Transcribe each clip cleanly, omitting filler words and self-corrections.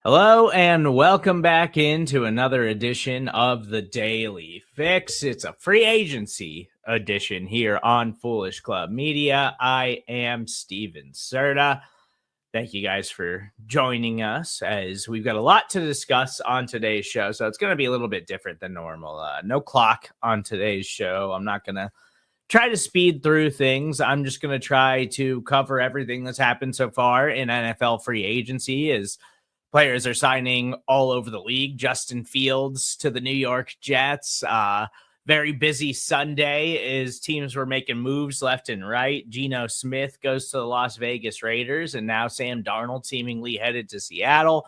Hello and welcome back into another edition of the Daily Fix. It's a free agency edition here on Foolish Club Media. I am Stephen Serda. Thank you guys for joining us as we've got a lot to discuss on today's show. So it's going to be a little bit different than normal. No clock on today's show. I'm not going to try to speed through things. I'm just going to try to cover everything that's happened so far in NFL free agency as players are signing all over the league. Justin Fields to the New York Jets. Very busy Sunday as teams were making moves left and right. Geno Smith goes to the Las Vegas Raiders, and now Sam Darnold seemingly headed to Seattle.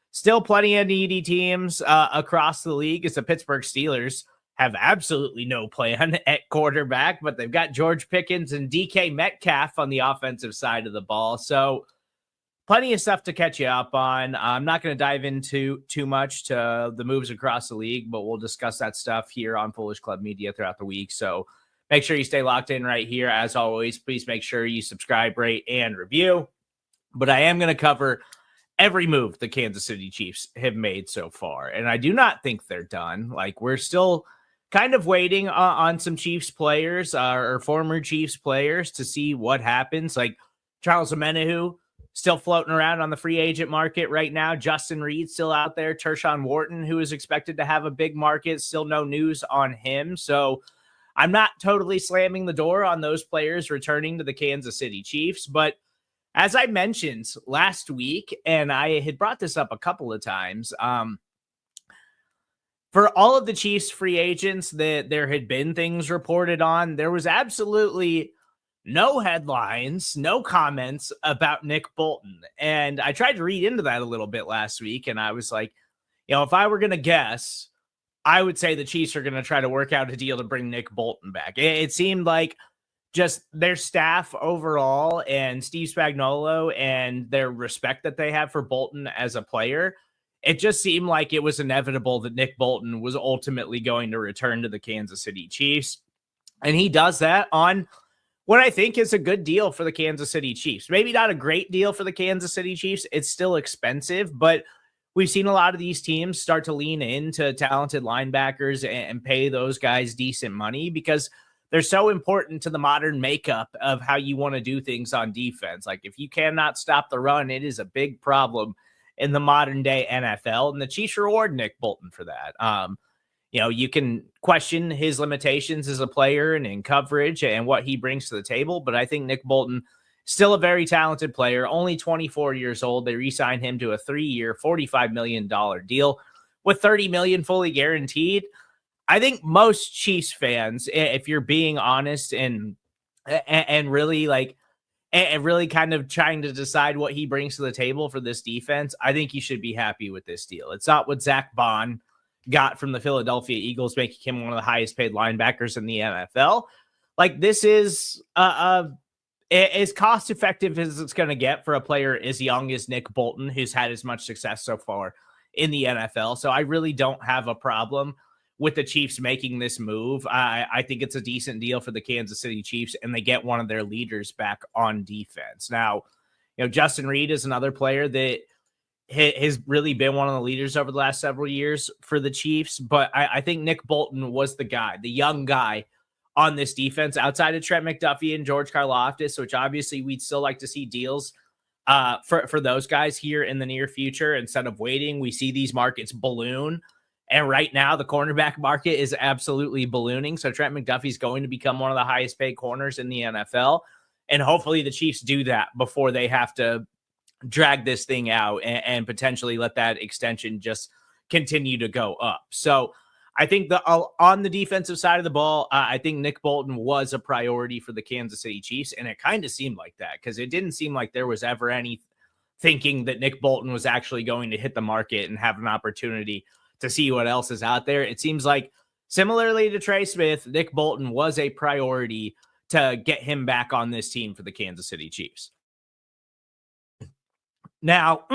Still plenty of needy teams across the league as the Pittsburgh Steelers have absolutely no plan at quarterback, but they've got George Pickens and DK Metcalf on the offensive side of the ball. So plenty of stuff to catch you up on. I'm not going to dive into too much to the moves across the league, but we'll discuss that stuff here on Foolish Club Media throughout the week. So make sure you stay locked in right here. As always, please make sure you subscribe, rate, and review. But I am going to cover every move the Kansas City Chiefs have made so far. And I do not think they're done. Like, we're still kind of waiting on some Chiefs players or former Chiefs players to see what happens. Like Charles Omenihu, still floating around on the free agent market right now. Justin Reed still out there. Tershawn Wharton, who is expected to have a big market, still no news on him. So I'm not totally slamming the door on those players returning to the Kansas City Chiefs. But as I mentioned last week, and I had brought this up a couple of times, for all of the Chiefs free agents that there had been things reported on, there was absolutely no headlines, no comments about Nick Bolton. And I tried to read into that a little bit last week. And I was like, if I were going to guess, I would say the Chiefs are going to try to work out a deal to bring Nick Bolton back. It seemed like just their staff overall and Steve Spagnuolo and their respect that they have for Bolton as a player, it just seemed like it was inevitable that Nick Bolton was ultimately going to return to the Kansas City Chiefs. And he does that on what I think is a good deal for the Kansas City Chiefs. Maybe not a great deal for the Kansas City Chiefs. It's still expensive, but we've seen a lot of these teams start to lean into talented linebackers and pay those guys decent money because they're so important to the modern makeup of how you want to do things on defense. Like, if you cannot stop the run, it is a big problem in the modern day NFL, and the Chiefs reward Nick Bolton for that. You can question his limitations as a player and in coverage and what he brings to the table, but I think Nick Bolton, still a very talented player, only 24 years old. They re-signed him to a 3-year, $45 million deal with $30 million fully guaranteed. I think most Chiefs fans, if you're being honest and really and really kind of trying to decide what he brings to the table for this defense, I think you should be happy with this deal. It's not what Zach Bond got from the Philadelphia Eagles, making him one of the highest paid linebackers in the NFL. Like, this is as cost effective as it's going to get for a player as young as Nick Bolton, who's had as much success so far in the NFL. So I really don't have a problem with the Chiefs making this move. I think it's a decent deal for the Kansas City Chiefs, and they get one of their leaders back on defense. Now, Justin Reed is another player that has really been one of the leaders over the last several years for the Chiefs. But I think Nick Bolton was the guy, the young guy on this defense outside of Trent McDuffie and George Karlaftis, which obviously we'd still like to see deals for those guys here in the near future. Instead of waiting, we see these markets balloon. And right now, the cornerback market is absolutely ballooning. So Trent McDuffie is going to become one of the highest paid corners in the NFL. And hopefully the Chiefs do that before they have to drag this thing out and potentially let that extension just continue to go up. So I think on the defensive side of the ball, I think Nick Bolton was a priority for the Kansas City Chiefs. And it kind of seemed like that because it didn't seem like there was ever any thinking that Nick Bolton was actually going to hit the market and have an opportunity to see what else is out there. It seems like, similarly to Trey Smith, Nick Bolton was a priority to get him back on this team for the Kansas City Chiefs. Now,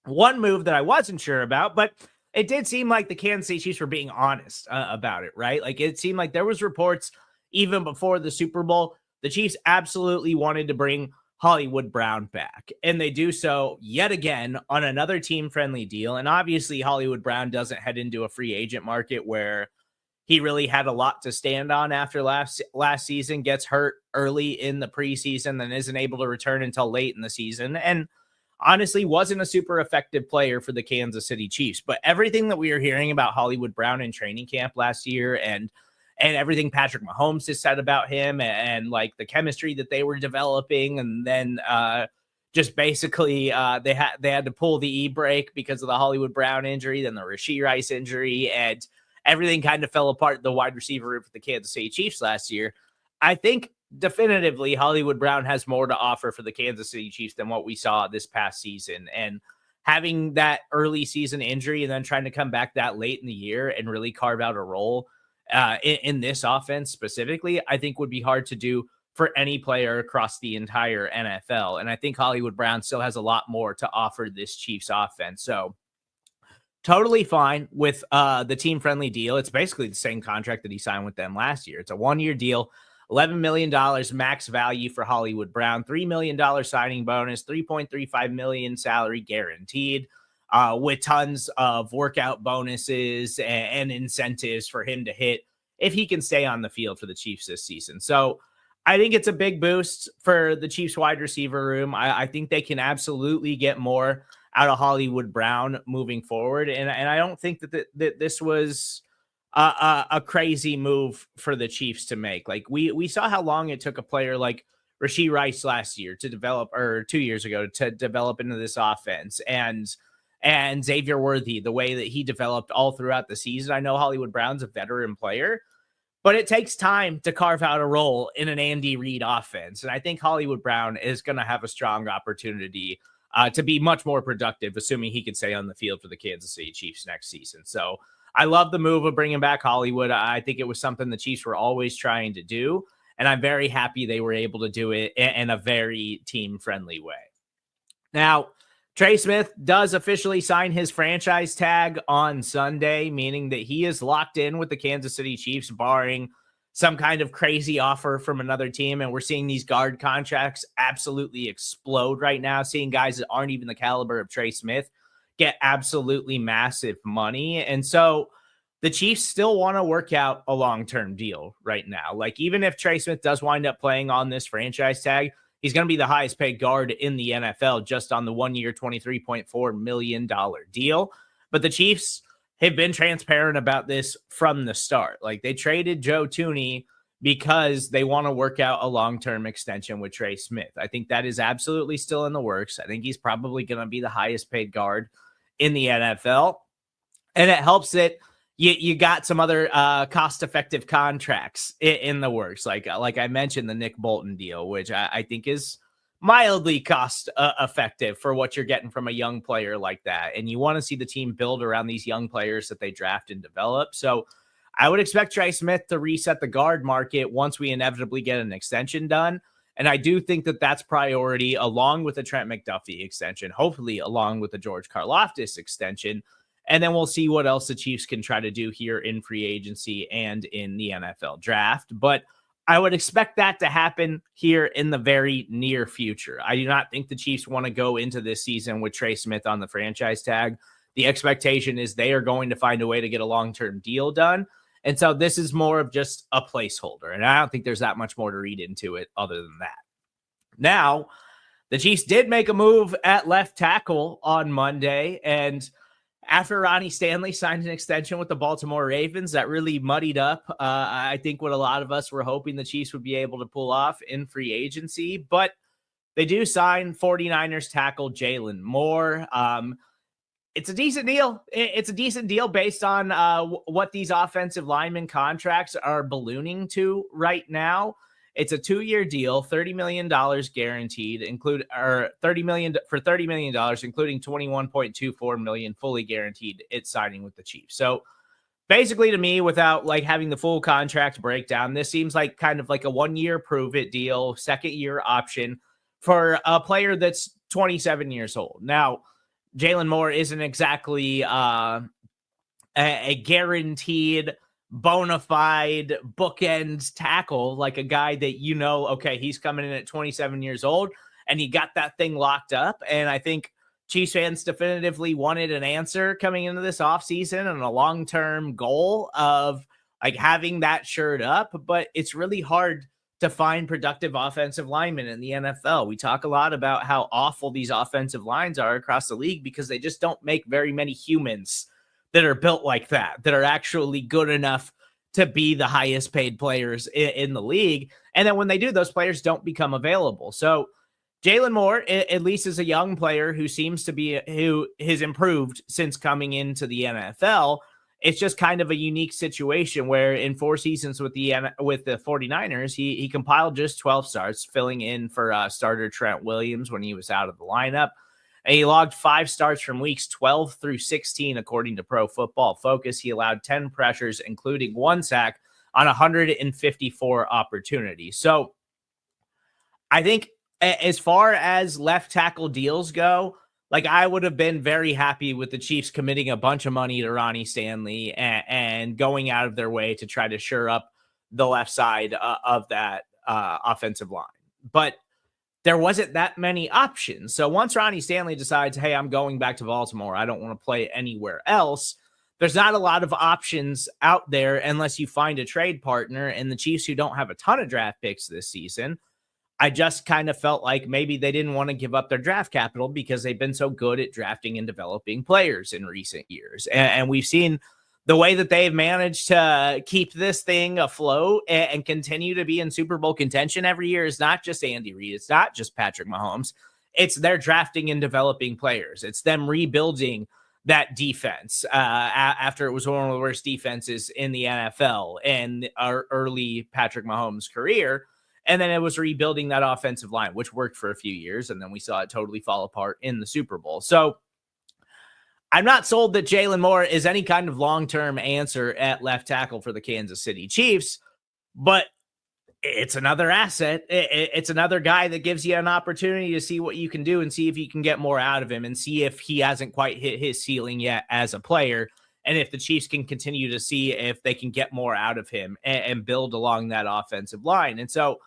one move that I wasn't sure about, but it did seem like the Kansas City Chiefs were being honest about it, right? Like, it seemed like there was reports even before the Super Bowl. The Chiefs absolutely wanted to bring Hollywood Brown back. And they do so yet again on another team-friendly deal. And obviously, Hollywood Brown doesn't head into a free agent market where he really had a lot to stand on after last season, gets hurt early in the preseason, then isn't able to return until late in the season. And honestly, wasn't a super effective player for the Kansas City Chiefs. But everything that we were hearing about Hollywood Brown in training camp last year and everything Patrick Mahomes has said about him and like the chemistry that they were developing, and then just basically they had to pull the e-brake because of the Hollywood Brown injury, then the Rashee Rice injury, and everything kind of fell apart in the wide receiver room for the Kansas City Chiefs last year. I think definitively Hollywood Brown has more to offer for the Kansas City Chiefs than what we saw this past season. And having that early season injury and then trying to come back that late in the year and really carve out a role in this offense specifically, I think would be hard to do for any player across the entire NFL. And I think Hollywood Brown still has a lot more to offer this Chiefs offense. So totally fine with the team-friendly deal. It's basically the same contract that he signed with them last year. It's a one-year deal, $11 million max value for Hollywood Brown, $3 million signing bonus, $3.35 million salary guaranteed, with tons of workout bonuses and incentives for him to hit if he can stay on the field for the Chiefs this season. So I think it's a big boost for the Chiefs wide receiver room. I think they can absolutely get more out of Hollywood Brown moving forward. And I don't think that this was a crazy move for the Chiefs to make. Like we saw how long it took a player like Rashee Rice last year to develop, or 2 years ago to develop into this offense, and Xavier Worthy, the way that he developed all throughout the season. I know Hollywood Brown's a veteran player, but it takes time to carve out a role in an Andy Reid offense. And I think Hollywood Brown is going to have a strong opportunity to be much more productive, assuming he can stay on the field for the Kansas City Chiefs next season. So I love the move of bringing back Hollywood. I think it was something the Chiefs were always trying to do, and I'm very happy they were able to do it in a very team-friendly way. Now, Trey Smith does officially sign his franchise tag on Sunday, meaning that he is locked in with the Kansas City Chiefs, barring some kind of crazy offer from another team. And we're seeing these guard contracts absolutely explode right now, seeing guys that aren't even the caliber of Trey Smith get absolutely massive money. And so the Chiefs still want to work out a long-term deal right now. Like, even if Trey Smith does wind up playing on this franchise tag, he's going to be the highest paid guard in the NFL just on the 1 year, $23.4 million deal. But the Chiefs have been transparent about this from the start. Like, they traded Joe Thuney because they want to work out a long-term extension with Trey Smith. I think that is absolutely still in the works. I think he's probably going to be the highest paid guard in the NFL. And it helps that you got some other cost-effective contracts in the works. Like I mentioned, the Nick Bolton deal, which I think is mildly cost-effective for what you're getting from a young player like that. And you want to see the team build around these young players that they draft and develop. So I would expect Trey Smith to reset the guard market once we inevitably get an extension done. And I do think that that's priority, along with the Trent McDuffie extension, hopefully along with the George Karlaftis extension. And then we'll see what else the Chiefs can try to do here in free agency and in the NFL draft. But I would expect that to happen here in the very near future. I do not think the Chiefs want to go into this season with Trey Smith on the franchise tag. The expectation is they are going to find a way to get a long-term deal done. And so this is more of just a placeholder. And I don't think there's that much more to read into it other than that. Now, the Chiefs did make a move at left tackle on Monday. And after Ronnie Stanley signed an extension with the Baltimore Ravens, that really muddied up, I think, what a lot of us were hoping the Chiefs would be able to pull off in free agency. But they do sign 49ers tackle Jalen Moore. It's a decent deal. It's a decent deal based on what these offensive lineman contracts are ballooning to right now. It's a 2-year deal, $30 million guaranteed, $30 million, including $21.24 million fully guaranteed it's signing with the Chiefs. So basically, to me, without like having the full contract breakdown, this seems like kind of like a 1-year prove it deal, 2nd-year option for a player that's 27 years old. Now, Jalen Moore isn't exactly a guaranteed, bona fide bookend tackle, like a guy that, okay, he's coming in at 27 years old, and he got that thing locked up. And I think Chiefs fans definitively wanted an answer coming into this offseason and a long-term goal of like having that shored up, but it's really hard to find productive offensive linemen in the NFL. We talk a lot about how awful these offensive lines are across the league because they just don't make very many humans that are built like that are actually good enough to be the highest paid players in the league. And then when they do, those players don't become available. So Jalen Moore, at least is a young player who seems to be, who has improved since coming into the NFL. It's just kind of a unique situation where in 4 seasons with the 49ers, he compiled just 12 starts, filling in for starter Trent Williams when he was out of the lineup. And he logged 5 starts from weeks 12 through 16, according to Pro Football Focus. He allowed 10 pressures, including 1 sack on 154 opportunities. So I think as far as left tackle deals go, like I would have been very happy with the Chiefs committing a bunch of money to Ronnie Stanley and going out of their way to try to shore up the left side of that offensive line. But there wasn't that many options. So once Ronnie Stanley decides, hey, I'm going back to Baltimore, I don't want to play anywhere else, there's not a lot of options out there unless you find a trade partner. And the Chiefs, who don't have a ton of draft picks this season, I just kind of felt like maybe they didn't want to give up their draft capital because they've been so good at drafting and developing players in recent years. And we've seen the way that they've managed to keep this thing afloat and continue to be in Super Bowl contention every year is not just Andy Reid. It's not just Patrick Mahomes. It's their drafting and developing players. It's them rebuilding that defense after it was one of the worst defenses in the NFL in our early Patrick Mahomes career. And then it was rebuilding that offensive line, which worked for a few years. And then we saw it totally fall apart in the Super Bowl. So I'm not sold that Jalen Moore is any kind of long-term answer at left tackle for the Kansas City Chiefs, but it's another asset. It's another guy that gives you an opportunity to see what you can do and see if you can get more out of him and see if he hasn't quite hit his ceiling yet as a player. And if the Chiefs can continue to see if they can get more out of him and build along that offensive line. And so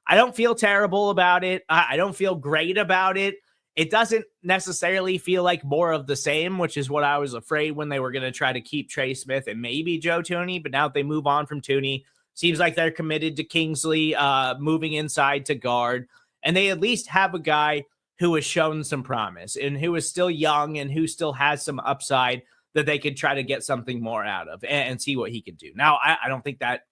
I don't feel terrible about it. I don't feel great about it. It doesn't necessarily feel like more of the same, which is what I was afraid when they were going to try to keep Trey Smith and maybe Joe Thuney. But now that they move on from Thuney, seems like they're committed to Kingsley moving inside to guard. And they at least have a guy who has shown some promise and who is still young and who still has some upside that they could try to get something more out of and see what he could do. Now, I don't think that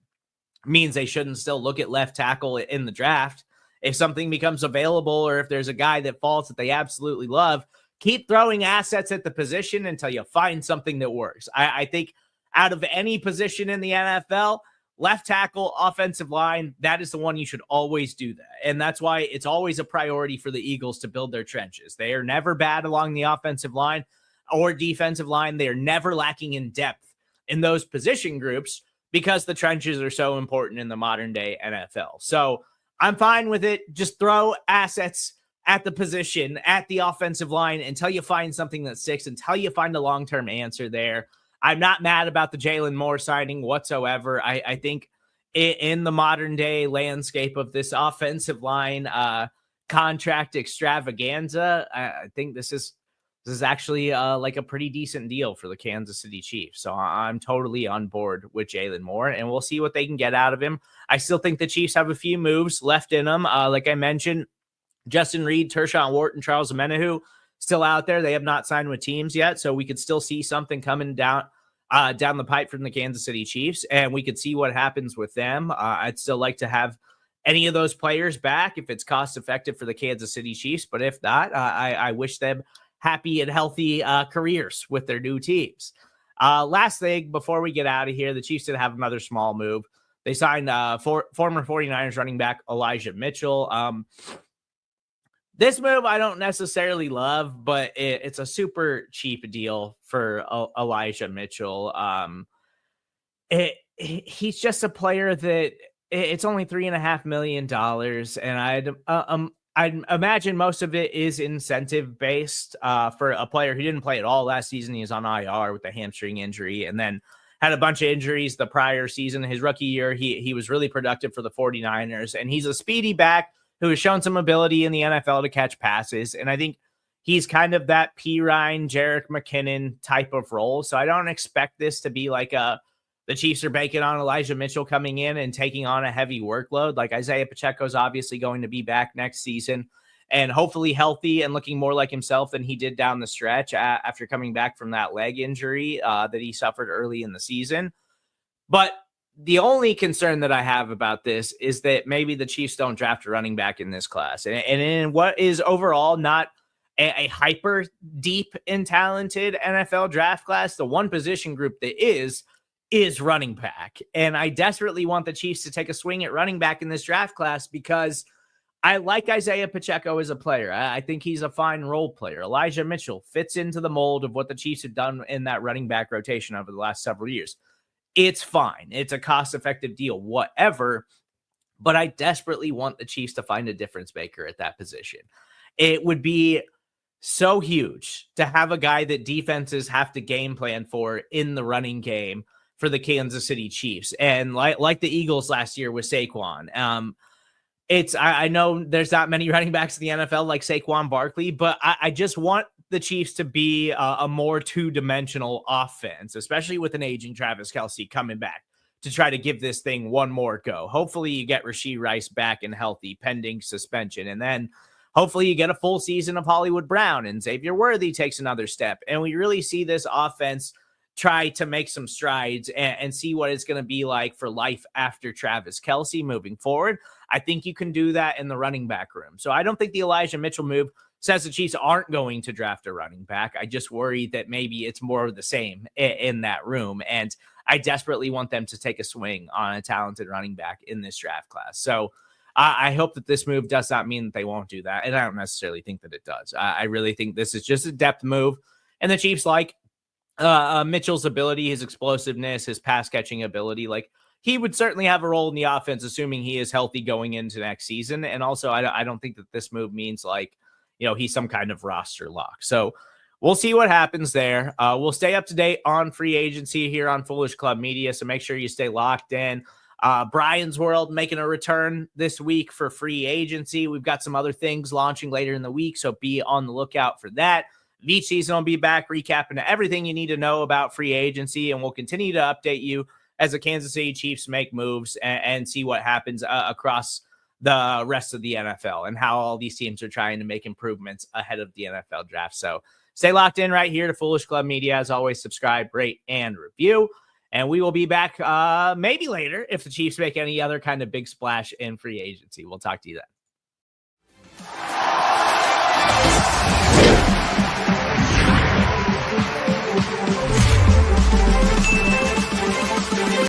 means they shouldn't still look at left tackle in the draft. If something becomes available or if there's a guy that falls that they absolutely love, keep throwing assets at the position until you find something that works. I think out of any position in the NFL, left tackle, offensive line, that is the one you should always do that. And that's why it's always a priority for the Eagles to build their trenches. They are never bad along the offensive line or defensive line. They are never lacking in depth in those position groups because the trenches are so important in the modern day NFL. So I'm fine with it. Just throw assets at the position, at the offensive line until you find something that sticks, until you find a long-term answer there. I'm not mad about the Jalen Moore signing whatsoever. I think in the modern day landscape of this offensive line contract extravaganza, I think this is actually like a pretty decent deal for the Kansas City Chiefs. So I'm totally on board with Jalen Moore, and we'll see what they can get out of him. I still think the Chiefs have a few moves left in them. Like I mentioned, Justin Reed, Tershawn Wharton, Charles Omenihu still out there. They have not signed with teams yet, so we could still see something coming down the pipe from the Kansas City Chiefs, and we could see what happens with them. I'd still like to have any of those players back if it's cost effective for the Kansas City Chiefs, but if not, I wish them happy and healthy careers with their new teams. Last thing before we get out of here, the Chiefs did have another small move. They signed former 49ers running back Elijah Mitchell. This move I don't necessarily love, but it's a super cheap deal for Elijah Mitchell. He's just a player that it's only $3.5 million, and I'd imagine most of it is incentive based for a player who didn't play at all last season. He was on IR with a hamstring injury and then had a bunch of injuries the prior season. His rookie year, he was really productive for the 49ers, and he's a speedy back who has shown some ability in the NFL to catch passes. And I think he's kind of that P. Ryan, Jerick McKinnon type of role. So I don't expect this to be like the Chiefs are banking on Elijah Mitchell coming in and taking on a heavy workload. Like Isaiah Pacheco is obviously going to be back next season and hopefully healthy and looking more like himself than he did down the stretch after coming back from that leg injury that he suffered early in the season. But the only concern that I have about this is that maybe the Chiefs don't draft a running back in this class. And in what is overall not a hyper deep and talented NFL draft class, the one position group that is running back. And I desperately want the Chiefs to take a swing at running back in this draft class because I like Isaiah Pacheco as a player. I think he's a fine role player. Elijah Mitchell fits into the mold of what the Chiefs have done in that running back rotation over the last several years. It's fine. It's a cost-effective deal, whatever. But I desperately want the Chiefs to find a difference maker at that position. It would be so huge to have a guy that defenses have to game plan for in the running game for the Kansas City Chiefs. And like the Eagles last year with Saquon. I know there's not many running backs in the NFL like Saquon Barkley, but I just want the Chiefs to be a more two-dimensional offense, especially with an aging Travis Kelce coming back to try to give this thing one more go. Hopefully you get Rashee Rice back and healthy pending suspension. And then hopefully you get a full season of Hollywood Brown and Xavier Worthy takes another step. And we really see this offense try to make some strides and see what it's going to be like for life after Travis Kelce moving forward. I think you can do that in the running back room. So I don't think the Elijah Mitchell move says the Chiefs aren't going to draft a running back. I just worry that maybe it's more of the same in that room. And I desperately want them to take a swing on a talented running back in this draft class. So I hope that this move does not mean that they won't do that. And I don't necessarily think that it does. I really think this is just a depth move. And the Chiefs like Mitchell's ability, his explosiveness, his pass catching ability. Like he would certainly have a role in the offense, assuming he is healthy going into next season. And also, I don't think that this move means like, he's some kind of roster lock. So we'll see what happens there. We'll stay up to date on free agency here on Foolish Club Media. So make sure you stay locked in. Brian's World making a return this week for free agency. We've got some other things launching later in the week, so be on the lookout for that. Beach season will be back, recapping everything you need to know about free agency, and we'll continue to update you as the Kansas City Chiefs make moves and see what happens across the rest of the NFL and how all these teams are trying to make improvements ahead of the NFL draft. So stay locked in right here to Foolish Club Media. As always, subscribe, rate, and review. And we will be back maybe later if the Chiefs make any other kind of big splash in free agency. We'll talk to you then.